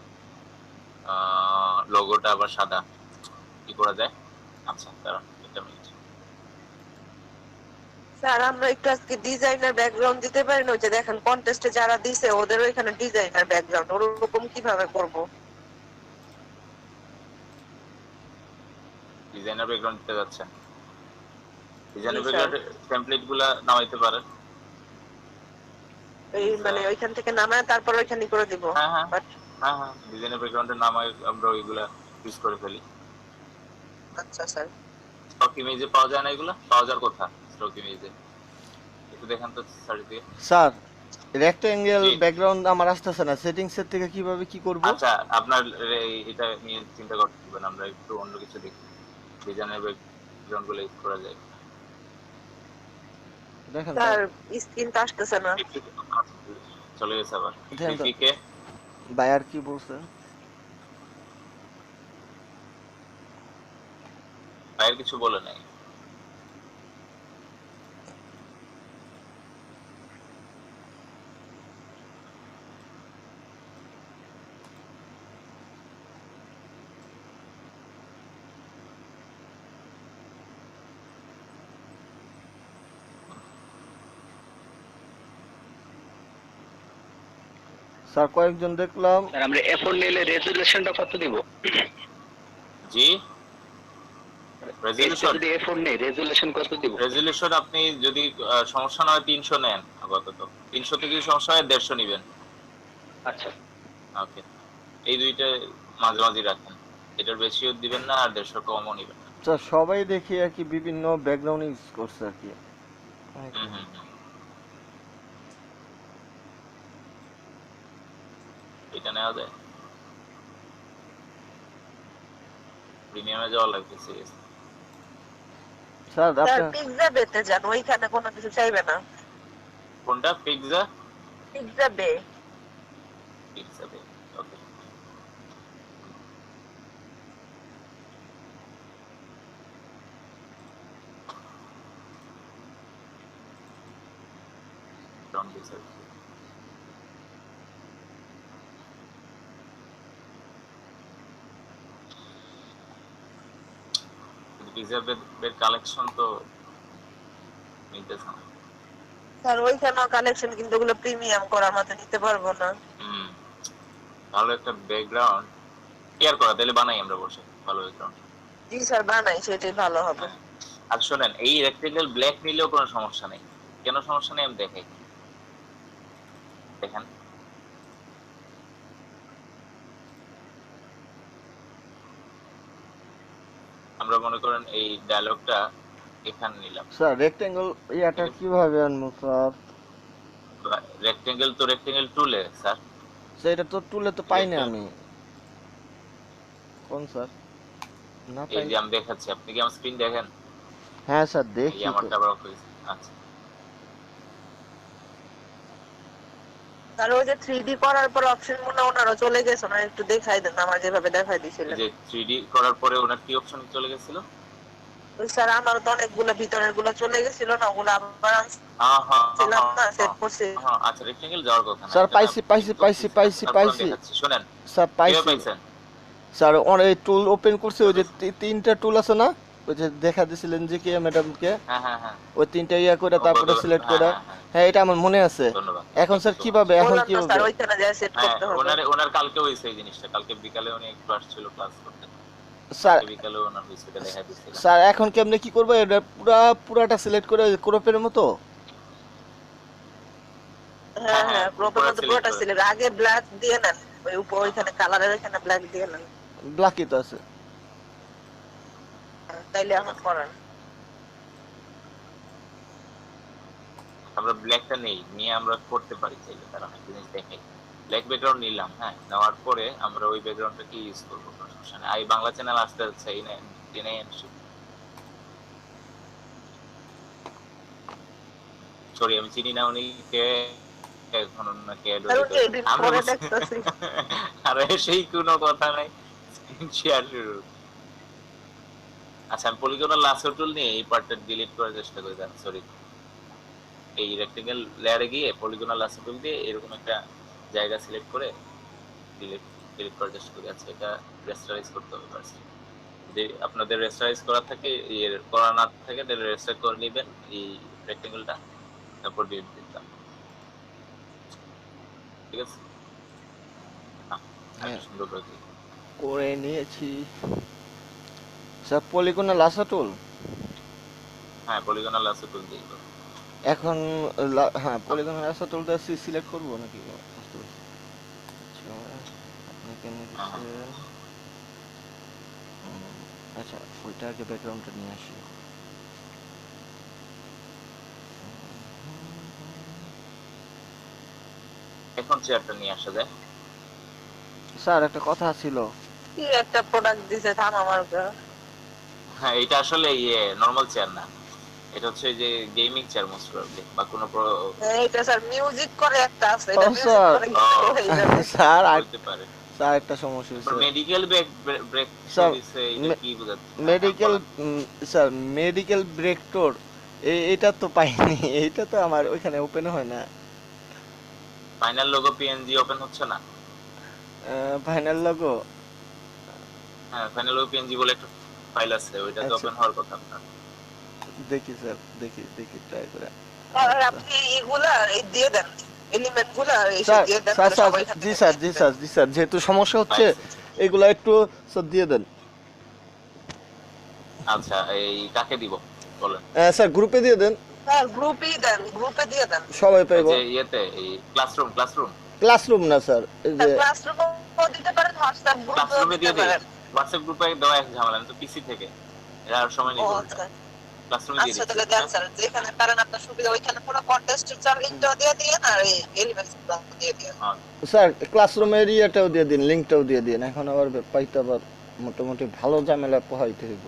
A: লোগোটা আবার সাদা, কি করা যায়? আচ্ছা কারণ এটা মিনিট।
C: স্যার আমরা একটু আজকে ডিজাইনার ব্যাকগ্রাউন্ড দিতে পারি না? ওই যে দেখেন কন্টেস্টে যারা দিছে ওদের ওইখানে ডিজাইনার ব্যাকগ্রাউন্ড, ওরকম কিভাবে করব?
A: ডিজাইনার ব্যাকগ্রাউন্ড দিতে যাচ্ছেন, ডিজাইনার
C: জি, স্যার।
A: ব্যাকগ্রাউন্ড টেমপ্লেটগুলো নামাইতে পারেন।
C: এই মানে ওইখান থেকে নামায় তারপর ওইখানে করে দিব।
A: হ্যাঁ হ্যাঁ
C: বাট
A: হ্যাঁ হ্যাঁ, ডিজাইনার ব্যাকগ্রাউন্ডের নামাই আমরা ওইগুলা ইউজ করে ফেলি।
C: আচ্ছা স্যার।
A: স্টক ইমেজে পাওয়া যায় না, এগুলো পাওয়া যাওয়ার কথা স্টক ইমেজে, একটু দেখেন তো সার্চ দিয়ে।
B: স্যার রেক্টেঙ্গেল
A: জি।
B: ব্যাকগ্রাউন্ড আমার আসতেছে না, সেটিংসের থেকে কিভাবে কি করব?
A: আচ্ছা আপনার এটা নিয়ে চিন্তা করতে হবে না, আমরা একটু অন্য কিছু দেখি ডিজাইনার ব্যাকগ্রাউন্ড গুলো ইউজ করা যায়।
B: দেখেন
C: স্যার স্ক্রিন তো আসতেছে না।
A: চলে গেছে আবার
B: দেখেন তো
A: পিপিকে।
B: বায়ার কি বলছে?
A: বাইরে কিছু বলে নাই।
B: স্যার কয়েকজন দেখলাম।
D: স্যার আমরা A4 নিলে রেজুলেশনটা কত দিব?
A: জি রেজলিউশন,
D: যদি A4 নেই রেজুলেশন কত দিব?
A: রেজলিউশন আপনি যদি সমস্যা না হয় 300 নেন আপাতত, 300 থেকে যদি সমস্যা হয় 150 নেবেন।
D: আচ্ছা
A: ওকে, এই দুইটা মাঝামাঝি রাখেন, এটার বেশিও দিবেন না আর 150 কমও নেবেন না।
B: স্যার সবাই দেখি আর কি বিভিন্ন ব্যাকগ্রাউন্ড ইউজ করছে আর কি।
A: হুম হুম হুম। এটা নেওয়া যায়, প্রিমিয়ামে যাওয়া লাগবে সিরিয়াস।
B: স্যার
C: স্যার
B: আপনার
C: পিৎজা বেতে যান, ওইখানে কোনো কিছু চাইবে না।
A: কোনটা? পিৎজা?
C: পিৎজা বে।
A: পিৎজা দে, ওকে। ডন পিৎজা। পিৎজা বের কালেকশন তো নিতেছে না।
C: স্যার ওইখানেও কালেকশন, কিন্তু ওগুলো প্রিমিয়াম করা, আমরা তো নিতে পারবো না।
A: হুম, ভালো একটা ব্যাকগ্রাউন্ড কেয়ার করা, তাহলে বানাই আমরা বসে ভালো ব্যাকগ্রাউন্ড।
C: জি স্যার বানাই, সেটাই ভালো হবে।
A: আর শোনেন, এই রেক্টেঙ্গেল ব্ল্যাক নিলেও কোনো সমস্যা নেই। কেন সমস্যা নেই আমি দেখাই, দেখেন। আমরা মনে করেন এই ডায়লগটা এখানে নিলাম।
B: স্যার রেক্টেঙ্গল ইয়াটা কিভাবে আনবো স্যার?
A: রেক্টেঙ্গেল তো রেক্টেঙ্গেল টুলে স্যার।
B: সেটা তো তুলে তো পাই না আমি। কোন স্যার? না
A: এই
B: পাই।
A: যে আমি দেখাচ্ছি, আপনি কি আমার স্ক্রিন দেখেন?
B: হ্যাঁ স্যার
A: এই
B: দেখি তো।
A: আমারটা আবার অফ হয়েছে। আচ্ছা
C: আর ওই যে 3D করার পর অপশন মনে ওনারা চলে গেছে না, একটু দেখাই দেন আমার যেভাবে দেখাই
A: এই
C: দিছিলেন।
A: যে 3D করার পরে ওনার কি অপশন চলে গেছিল?
C: ওই স্যার আমার তো অনেকগুলো ভিতরের গুলো চলে গেছিল না, ওগুলো আবার
A: হ্যাঁ হ্যাঁ
C: আনছিলাম না, সেট করছি।
A: হ্যাঁ আচ্ছা রেক্টেঙ্গেল যাওয়ার কথা না।
B: স্যার
A: এটা
B: পাইছি পাইছি
A: কিন্তু
B: পাইছি পাইছি
A: তারপর আমি
B: পাইছি
A: দেখাচ্ছি, শুনেন
B: স্যার
A: কিভাবে
B: পাইছি
A: পাইছেন?
B: স্যার। ওই টুল ওপেন করছে, ওই যে তিনটা টুল আছে না, ওই যে দেখা দিছিলেন যে কি ম্যাডামকে,
A: হ্যাঁ হ্যাঁ হ্যাঁ
B: ওই তিনটা ইয়া করে তারপরে সিলেক্ট করে। হ্যাঁ এটা আমার মনে আছে।
A: ধন্যবাদ।
B: এখন স্যার কিভাবে, এখন
C: বললাম তো স্যার
B: কিভাবে?
C: ওইখানে যা সেট
A: হ্যাঁ
C: করতে হবে।
A: ওনার কালকে হয়েছে এই জিনিসটা, কালকে বিকালে উনি একটু আসছিল ক্লাস করতে,
B: স্যার
A: কালকে বিকালে ওনার হয়েছে, এটা দেখা দিচ্ছিলাম।
B: স্যার এখন কেমনে কি করবো? এটা পুরাটা সিলেক্ট করে ক্রপের মতো?
C: হ্যাঁ হ্যাঁ প্রপার মতো পুরোটা সিলেক্ট, আগে ব্ল্যাক দিয়ে নেন, ওই উপর ওইখানে কালারের ওইখানে ব্ল্যাক দিয়ে নেন।
B: ব্ল্যাকই তো আছে।
C: তাইলে এখন করেন।
A: আমরা ব্ল্যাকটা নিয়ে আমরা করতে পারি চাইলে, তার অনেক জিনিস দেখাই। ব্ল্যাক ব্যাকগ্রাউন্ড নিলাম, হ্যাঁ নেওয়ার পরে আমরা ওই ব্যাকগ্রাউন্ডটা কি ইউজ করবো, কোনো সমস্যা নেই। এই বাংলা চ্যানেল আসতে যাচ্ছে, এই সরি আমি চিনি না উনি কে, এখন ওনাকে অ্যাড
C: স্যার
A: হতে
C: ওই এডিট করে দেখতেছি।
A: আরে সেই কোনো কথা নাই, স্ক্রিন শেয়ার শুরু। আচ্ছা আমি পলিগনাল লাসো টুল নিয়ে এই পার্টটা ডিলিট করার চেষ্টা করি। সরি, এই রেক্টেঙ্গেল লেয়ারে গিয়ে পলিগনাল লাসো টুল দিয়ে এরকম একটা জায়গা সিলেক্ট করে ডিলিট করার চেষ্টা করি। আচ্ছা এটা রেস্টারাইজ করতে হবে ফার্স্ট। যদি আপনাদের রেস্টারাইজ করা থাকে, করা না থাকে তাহলে রেস্টার করে নেবেন এই রেক্টেঙ্গেলটা, তারপর ডিলিট দিতাম। ঠিক আছে,
B: হ্যাঁ
A: সুন্দর করে দিই।
B: করে নিয়েছি স্যার। পলিগনাল লাসা টুল,
A: হ্যাঁ পলিগনাল লাসো টুল দিয়ে দিই।
B: এখন হ্যাঁ পলিগনাল লাসা টুলটা সিলেক্ট করবো নাকি? বুঝতে পারছি। আচ্ছা আপনি কেন দিচ্ছেন? আচ্ছা ওইটা আগে ব্যাকগ্রাউন্ডটা নিয়ে আসি।
A: এখন চেয়ারটা নিয়ে আসা যায়।
B: স্যার একটা কথা ছিল।
C: কি একটা প্রোডাক্ট দিছে থাম আমার উপর।
A: হ্যাঁ এটা আসলে নরমাল চেয়ার না, এটা হচ্ছে যে গেমিং চেয়ার মোস্ট প্রবাবলি, বা কোনো
C: এটা স্যার মিউজিক করে একটা আছে,
B: ও
C: এটা মিউজিক
B: স্যার,
C: করে কি হয়ে যাবে।
B: স্যার
A: হতে পারে।
B: স্যার একটা সমস্যা হয়েছে।
A: মেডিকেল ব্রেক
B: স্যার
A: দিছে, এটা কি বোঝাচ্ছে?
B: মেডিকেল স্যার মেডিকেল ব্রেকটোর এটা তো পাইনি। এইটা তো আমার ওইখানে ওপেন হয় না।
A: ফাইনাল লোগো পিএনজি ওপেন হচ্ছে না?
B: ফাইনাল লগো,
A: হ্যাঁ ফাইনাল লোগো পিএনজি বলে একটা ফাইল আছে, ওইটা তো ওপেন হওয়ার কথা আপনার।
B: দেখি স্যার, দেখি ট্রাই করে।
C: আর আপনি এগুলা এই দিয়ে দেন, এলিমেন্ট গুলা এই
B: স্যার
C: দিয়ে দেন।
B: স্যার স্যার জি স্যার যেহেতু সমস্যা হচ্ছে এগুলা একটু স্যার দিয়ে দেন।
A: আচ্ছা এই কাকে দিব বলেন?
B: স্যার গ্রুপে দিয়ে দেন।
C: স্যার গ্রুপেই দেন, গ্রুপে দিয়ে দেন।
B: সবাই পাইবো।
A: যে ইয়েতে এই
B: ক্লাসরুম না স্যার, এই যে
C: ক্লাসরুমও দিতে পারেন, হোয়াটসঅ্যাপ
A: ক্লাসরুমে
C: গ্রুপেও
A: দিয়ে
C: দিতে
A: দিই।
C: পারেন।
A: হোয়াটসঅ্যাপ গ্রুপে দেওয়া এক ঝামেলা, আমি তো পিসি থেকে, এর আর সময় নেই।
C: আচ্ছা
A: ক্লাসরুমে দিয়ে
C: আচ্ছা
A: দিচ্ছি।
C: তাহলে দেন স্যার, যেখানে পারেন আপনার সুবিধা, ওইখানে পুরো কন্টেস্টের লিংকটা দিয়ে দিয়েন আর এই এলিমেন্টসগুলো দিয়ে দিয়েন।
B: স্যার ক্লাসরুমের ইয়েটাও দিয়ে দিন, লিংকটাও দিয়ে দিন। এখন আবার পাইতে আবার মোটামুটি ভালো ঝামেলা পোহাইতে হইব।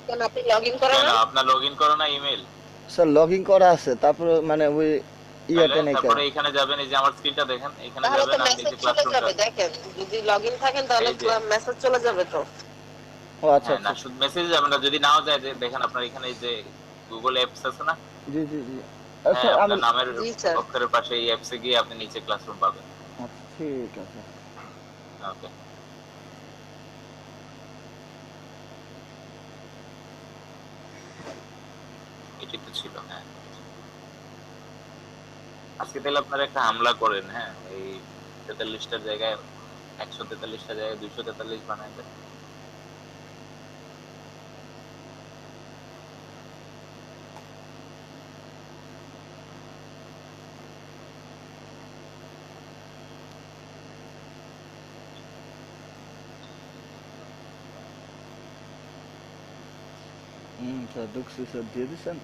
C: কেন আপনি লগইন করেন না?
A: আপনার লগইন করো না ইমেল?
B: স্যার লগইন করা আছে, তারপরে মানে ওই ইয়াটা নেই।
A: তারপরে এখানে যাবেন, এই যে আমার স্ক্রিনটা দেখেন, এখানে
C: তাহলে তো
A: যাবেন আর
C: মেসেজ
A: নিচে
C: চলে
A: ক্লাসরুমটা
C: যাবে, দেখেন যদি লগইন থাকেন তাহলে মেসেজ চলে যাবে তো।
B: ও আচ্ছা
A: না শুধু মেসেজ যাবে না, যদি নাও যায় দেখেন আপনার এখানে যে গুগল অ্যাপস আছে না?
B: জি জি জি
A: হ্যাঁ আপনার নামের অক্ষরের পাশে এই অ্যাপসে গিয়ে আপনি নিচে ক্লাসরুম পাবেন।
B: ঠিক আছে
A: ওকে এটি তো ছিল। হ্যাঁ আজকে তাহলে আপনারা একটা হামলা করেন, হ্যাঁ এই 43টার জায়গায় 143টার জায়গায় 243 বানায় দেন।
B: স্যার ঢুকছি স্যার, দিয়ে দিচ্ছেন?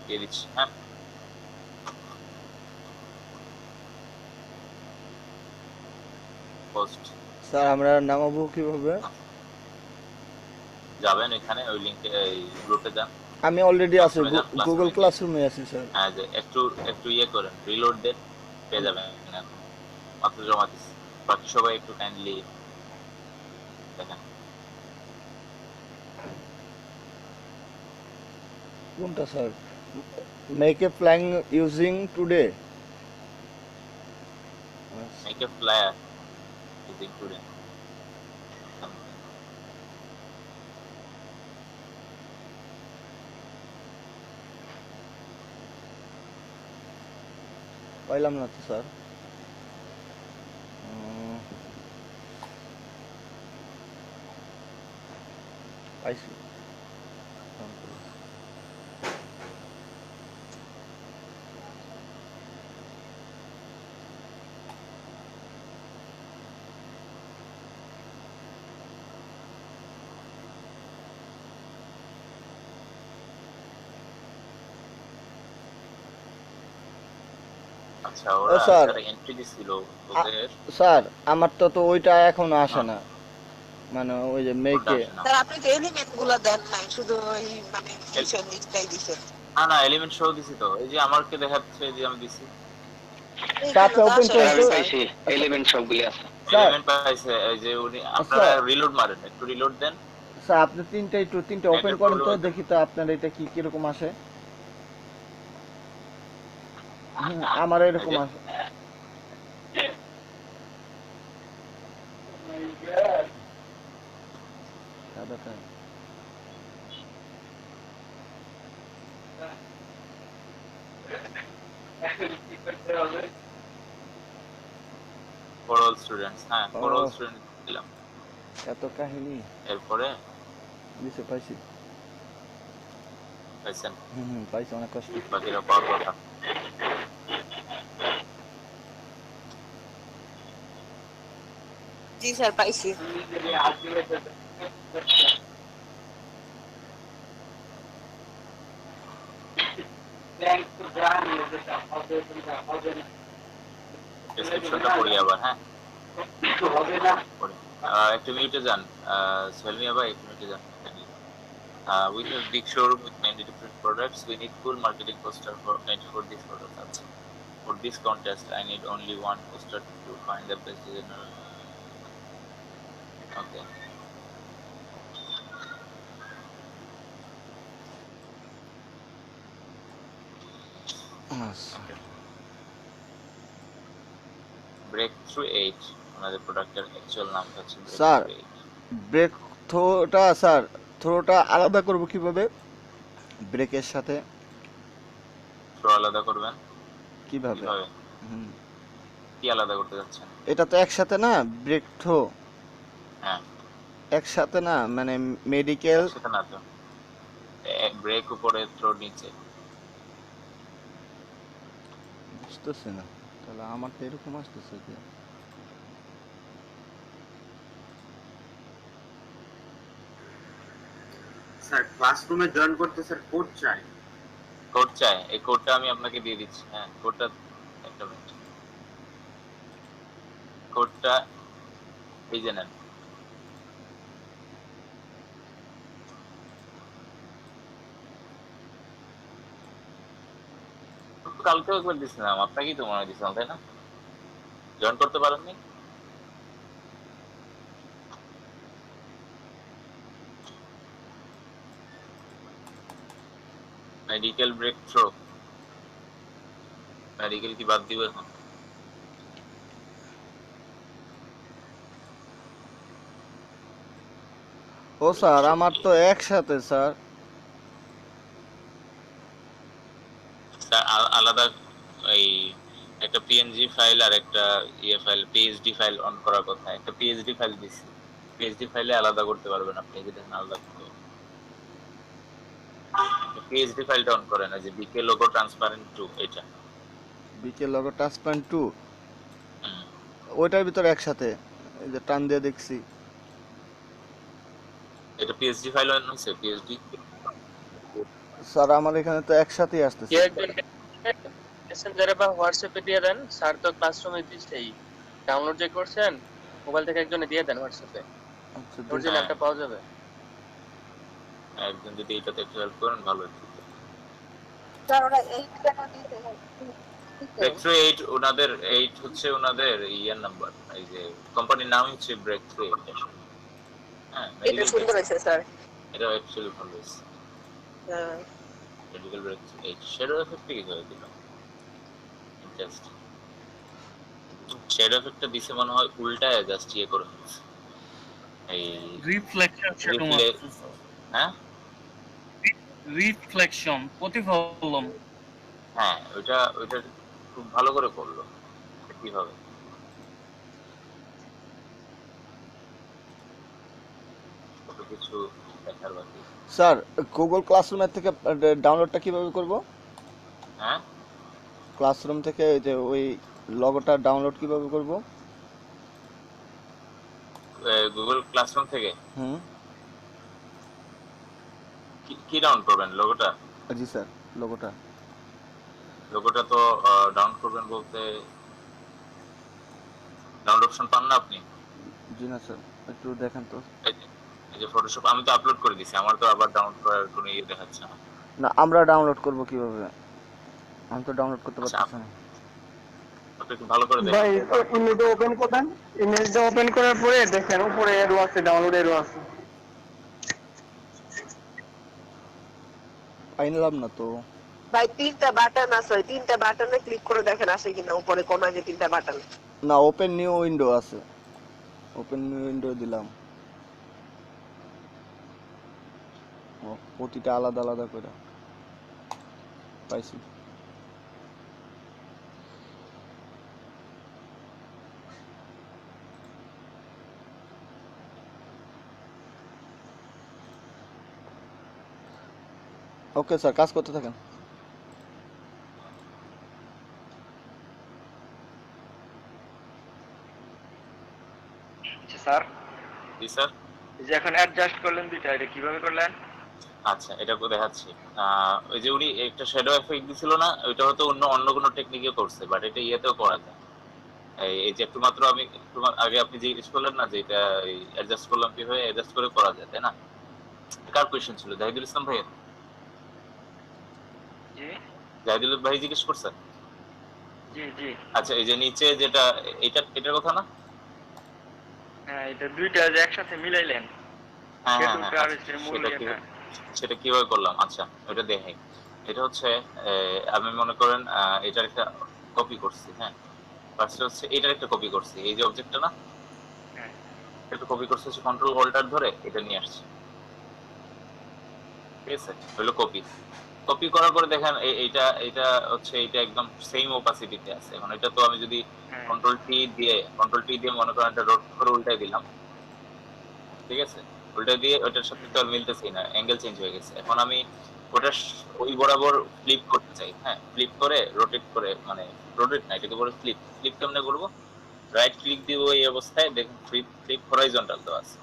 A: দিয়ে দিচ্ছি, হ্যাঁ। পোস্ট
B: স্যার আমরা নামাবো কিভাবে?
A: যাবেন এখানে, ওই লিঙ্কে, এই গ্রুপে যান,
B: আমি অলরেডি আছি,
A: ক্লাসরুমে যান,
B: গুগল
A: ক্লাসরুমে গিয়ে
B: ক্লাসরুমে আছি স্যার।
A: হ্যাঁ, যে একটু একটু ইয়ে করেন, রিলোড দেন, পেয়ে যাবেন। এখন মাত্র জমা দিচ্ছি, বাকি সবাই একটু কাইন্ডলি দেখেন।
B: কোনটা sir? Make a flyer using today.
A: Make a flyer using today.
B: পাইলাম না তো স্যার। পাইছি।
A: আচ্ছা, ওরা
B: স্যার।
A: যারা এন্ট্রি দিছিল ওদের
B: স্যার আমার তো ওইটা এখনো আসে
A: হ্যাঁ।
B: না, মানে ওই যে
A: কোনটা
B: মেকে।
A: আসে না?
C: স্যার আপনি তো এলিমেন্ট গুলো দেন নাই, শুধু ওই মানে ফিচার লিস্টটাই দিছেন।
A: না, এলিমেন্ট সহ দিছি তো, এই যে আমাকে দেখাচ্ছে যে আমি দিছি
B: চাপে ওপেন
D: স্যার আমি
B: করতে।
D: পাইছি এলিমেন্ট সবগুলি আছে।
B: স্যার
A: এলিমেন্ট পাইছে। এই যে উনি, আপনারা রিলোড মারেন, একটু রিলোড দেন।
B: স্যার আপনি তিনটা ওপেন
A: Network
B: করেন তো,
A: problem
B: দেখি তো আপনার এটা কি কিরকম আসে। আমার এরকম
A: এই যে।
B: আসে। সাদাটা।
A: ফর অল স্টুডেন্টস, হ্যাঁ, ফর অল
B: ও।
A: স্টুডেন্ট দিলাম।
B: এত কাহিনী
A: এরপরে
B: দিছে, পাইছি।
A: পাইছেন,
B: পাইছি, অনেক কষ্ট।
A: বাকিরা পাওয়ার কথা।
C: জি স্যার পাইছি।
A: ডেসক্রিপশনটা পড়ি আবার, হ্যাঁ। পড়ি। একটু মিউটে যান, সোহেল ভাই, একটু মিউটে যান। We have big showroom with many different products. We need full marketing poster for these products. For this contest, I need only one poster to find the best designer. Okay. Breakthrough 8, আমাদের প্রোডাক্টের actual নাম হচ্ছে
B: sir
A: Breakthrough 8।
B: Break থ্রোটা, sir থ্রোটা আলাদা করব কিভাবে ব্রেকের সাথে?
A: Throw আলাদা করবেন
B: কিভাবে?
A: কিভাবে? কি আলাদা করতে যাচ্ছেন?
B: এটা তো একসাথে না, ব্রেক থ্রো
A: হ্যাঁ,
B: একসাথে না, মানে মেডিকেল।
A: সেটা না তো, ব্রেক উপরে, থ্রো নিচে।
B: বুঝতেছি না, তাহলে আমার তো এরকম আসতেছে কি?
G: স্যার ক্লাসরুমে জয়েন করতে স্যার কোড চাই।
A: কোড চাই, এই কোডটা আমি আপনাকে দিয়ে দিচ্ছি। হ্যাঁ, কোডটা একটা মিনিট, কোডটা এই যে নেন। কালকেও একবার দিছিলাম, আপনাকেই তো মনে হয় দিছিলাম, তাই না? জয়েন করতে পারেননি? মেডিকেল ব্রেক থ্রো, মেডিকেল কি বাদ দিব এখন?
B: ও স্যার আমার তো একসাথে স্যার।
A: আলাদা এই একটা পিএনজি ফাইল আর একটা ইয়ে ফাইল, পিএইচডি ফাইল অন করার কথা। একটা পিএইচডি ফাইল দিছি, পিএইচডি ফাইলে আলাদা করতে পারবেন আপনি, এই যে দেখেন আলাদা করতে। পিএইচডি ফাইলটা অন করেন, এই যে বিকে লোগো ট্রান্সপারেন্ট টু, এটা
B: বিকে লগো ট্রান্সপ্লান্ট টু। ওইটার ভিতরে একসাথে এই যে টান দিয়ে দেখছি।
A: এটা পিএইচডি ফাইল হয়েছে, পিএইচডি।
B: স্যার আমার এখানে তো একসাথেই আসতেছে।
H: কেউ একজন মেসেঞ্জারে বা হোয়াটসঅ্যাপে দিয়ে দেন, স্যার তো ক্লাসরুমে দিচ্ছেই। ডাউনলোড যে করছেন মোবাইল থেকে একজনে দিয়ে দেন হোয়াটসঅ্যাপে,
B: আচ্ছা
H: অরিজিনালটা পাওয়া যাবে।
A: একজন যদি এটাতে একটু হেল্প করেন ভালো হতো।
C: স্যার ওরা 8 কেন দিতে
A: ব্রেকথ্রু 8 ওনাদের 8 হচ্ছে ওনাদের ইয়ার নাম্বার, এই যে কোম্পানির নাম হচ্ছে ব্রেকথ্রু 8। হ্যাঁ,
C: এটা সুন্দর হয়েছে স্যার।
A: এটা অ্যাকচুয়ালি ভালো হয়েছে।
C: হ্যাঁ
A: মেডিকেল ব্রেকথ্রু 8 শ্যাডো এফেক্ট কি করে দিল? ইন্টারেস্টিং। শ্যাডো এফেক্টটা দিছে মনে হয় উল্টায় জাস্ট ইয়ে করে ফেলছে। এই
I: রিফ্লেকশন শ্যাডো
A: হ্যাঁ
I: রিফ্লেকশন প্রতিফলন।
A: হ্যাঁ ওইটা খুব ভালো করে করলো। কিভাবে? কত কিছু দেখার বাকি।
B: স্যার গুগল ক্লাসরুমের থেকে ডাউনলোডটা কিভাবে করব?
A: হ্যাঁ
B: ক্লাসরুম থেকে এই যে ওই লগোটা ডাউনলোড কিভাবে করব?
A: গুগল ক্লাসরুম থেকে
B: হুম
A: কি ডাউন করবেন? লোগোটা?
B: জি স্যার, লগোটা
A: তো ডাউন করবেন বলতে ডাউনলোড অপশন পান না আপনি?
B: জি না স্যার, একটু দেখেন তো।
A: এই যে ফটোশপ আমি তো আপলোড করে দিয়েছি, আমার তো আবার ডাউনলোড করার কোনো ইয়ে দেখাচ্ছে না।
B: না আমরা ডাউনলোড করব কিভাবে? আমি তো ডাউনলোড করতে পারতেছি না।
A: আপনি একটু ভালো করে
E: ভাই
A: দেখেন।
E: ইমেজটা ওপেন করেন, ইমেজটা ওপেন করার পরে দেখেন উপরে এরো আছে, ডাউনলোড এরো আছে।
B: পাইলাম না তো।
C: ভাই 3টা বাটন আছে, ওই 3টা বাটনে ক্লিক করে দেখেন আসে কিনা উপরে কোনায় যে 3টা বাটন।
B: না, ওপেন নিউ উইন্ডো আছে, ওপেন নিউ উইন্ডো দিলাম। ও প্রতিটা আলাদা আলাদা করে পাইছি। ওকে স্যার, কাজ করতে থাকেন।
H: স্যার
A: জি স্যার।
H: যে এখন অ্যাডজাস্ট করলেন দুইটা, এটা কিভাবে করলেন?
A: আচ্ছা এটা দেখাচ্ছি। ওই যে উনি একটা শ্যাডো এফেক্ট দিছিল না, ওইটা হয়তো অন্য কোনো টেকনিকে করছে, বাট এটা ইয়েতেও করা যায়। এই যে একটু মাত্র আমি একটু আগে আপনি জিজ্ঞেস করলেন না যে এটা অ্যাডজাস্ট করলাম কিভাবে, অ্যাডজাস্ট করে করা যায়, তাই না? কার কোয়েশ্চেন ছিল? জাহিদুল ইসলাম ভাই?
H: জি
A: জাহিদুল ভাই জিজ্ঞেস করছেন?
H: জি জি।
A: আচ্ছা এই যে নিচে যেটা এটার কথা না?
H: হ্যাঁ, এটা দুইটা যে একসাথে মিলাইলেন,
A: হ্যাঁ হ্যাঁ
H: সেটা
A: হ্যাঁ,
H: আর হচ্ছে মূল ইয়েটা।
A: সেটা কিভাবে করলাম? আচ্ছা ওটা দেখে, এটা হচ্ছে আমি মনে করেন এটার একটা কপি করছি। হ্যাঁ, ফার্স্ট হচ্ছে এটার একটা কপি করছি, এই যে অবজেক্টটা না,
H: হ্যাঁ
A: এটা কপি করছি, হচ্ছে কন্ট্রোল অল্টার ধরে এটা নিয়ে আসছি। ঠিক আছে, হলো কপি। কপি করার পরে দেখেন এটা হচ্ছে এটা একদম সেম ওপাসিটিতে আছে। এখন এটা তো আমি যদি
H: হ্যাঁ
A: কন্ট্রোল টি দিয়ে মনে করেন এটা রোট করে উল্টাই দিলাম, ঠিক আছে, উল্টা দিয়ে ওটার সাথে তো আর মিলতেছেই না, অ্যাঙ্গেল চেঞ্জ হয়ে গেছে। এখন আমি ওটা ওই বরাবর ফ্লিপ করতে চাই। হ্যাঁ, ফ্লিপ করে রোটেট করে, মানে রোটেট না, এটাকে বলে ফ্লিপ। ফ্লিপ কেমনে করবো? রাইট ক্লিক দিব এই অবস্থায়, দেখুন ফ্লিপ হরাইজন্টাল তো আছে,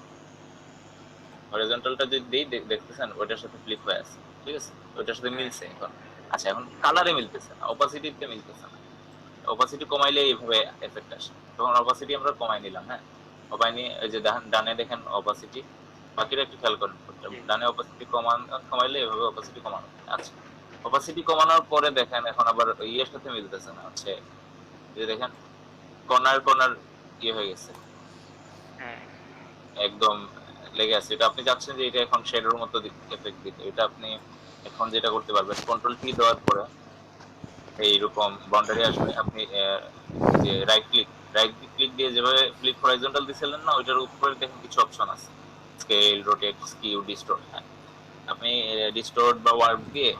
A: হরাইজন্টালটা যদি দিই দেখতেছেন ওইটার সাথে ফ্লিপ হয়ে আছে। ঠিক আছে, ওইটার সাথে মিলছে এখন। আচ্ছা এখন কালারে মিলতেছে না, অপাসিটিতে মিলতেছে না। অপাসিটি কমাইলে এইভাবে এফেক্ট আসে। তখন অপাসিটি আমরা কমাই নিলাম। হ্যাঁ, কমাই নিয়ে এই যে ডানে দেখেন অপাসিটি, বাকিটা একটু খেয়াল করেন। ডানে অপাসিটি কমাইলে এভাবে অপাসিটি কমানো। আচ্ছা, অপাসিটি কমানোর পরে দেখেন এখন আবার ইয়ের সাথে মিলতেছে না, হচ্ছে এই যে দেখেন কর্নার ইয়ে হয়ে গেছে,
H: হ্যাঁ
A: একদম লেগে আছে। এটা আপনি চাচ্ছেন যে এটা এখন শেডোর মতো এফেক্ট দিতে, এটা আপনি এখন যেটা করতে পারবেন, কন্ট্রোল টি দেওয়ার পরে এইরকম বাউন্ডারি আসবে, আপনি যে রাইট ক্লিক দিয়ে যেভাবে ফ্লিপ হরাইজন্টাল দিছিলেন না, ওইটার উপরে দেখেন কিছু অপশন আছে, স্কেল, রোটেট, স্কিউ, ডিস্টোর্ট। হ্যাঁ, আপনি ডিস্টোর্ট বা ওয়ার্প দিয়ে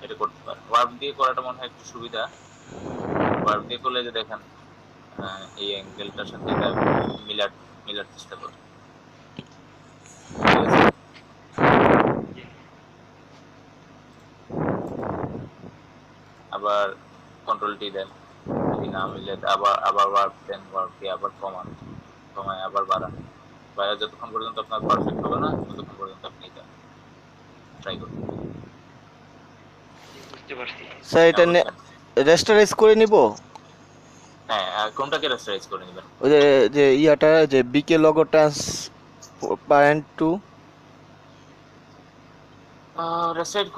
A: এটা করতে পারেন। ওয়ার্প দিয়ে করাটা মনে হয় একটু সুবিধা। ওয়ার্প দিয়ে করলে যে দেখেন এই অ্যাঙ্গেলটার সাথে এটা মিলার চেষ্টা করে। ঠিক আছে, আবার কন্ট্রোল টি দেন, না মিলে আবার আবার বাড়তেন, বাড়তে আবার কমান, কমায় আবার বাড়ান। ভাইয়া যতক্ষণ পর্যন্ত আপনার পারফেক্ট হবে না ততক্ষণ পর্যন্ত আপনি এটা ট্রাই করুন।
F: বুঝতে পারছি।
B: স্যার এটা রেস্টারাইজ করে নিব?
A: হ্যাঁ, কোনটাকে রেস্টারাইজ করে নেবেন?
B: ওই যে যে ইয়াটা যে বিকে লগো ট্রান্সপারেন্ট টু
A: রেস্টারাইজ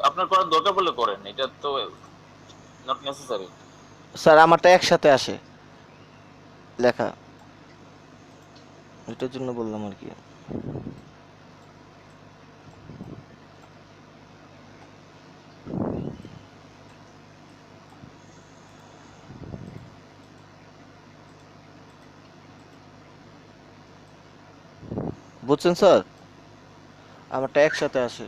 A: আপনার করার দরকার বলে করেন, এটা তো নট নেসেসারি।
B: স্যার আমারটা একসাথে আসে লেখা, এটার জন্য বললাম আর কি। বুঝছেন স্যার, আমারটা একসাথে আসে।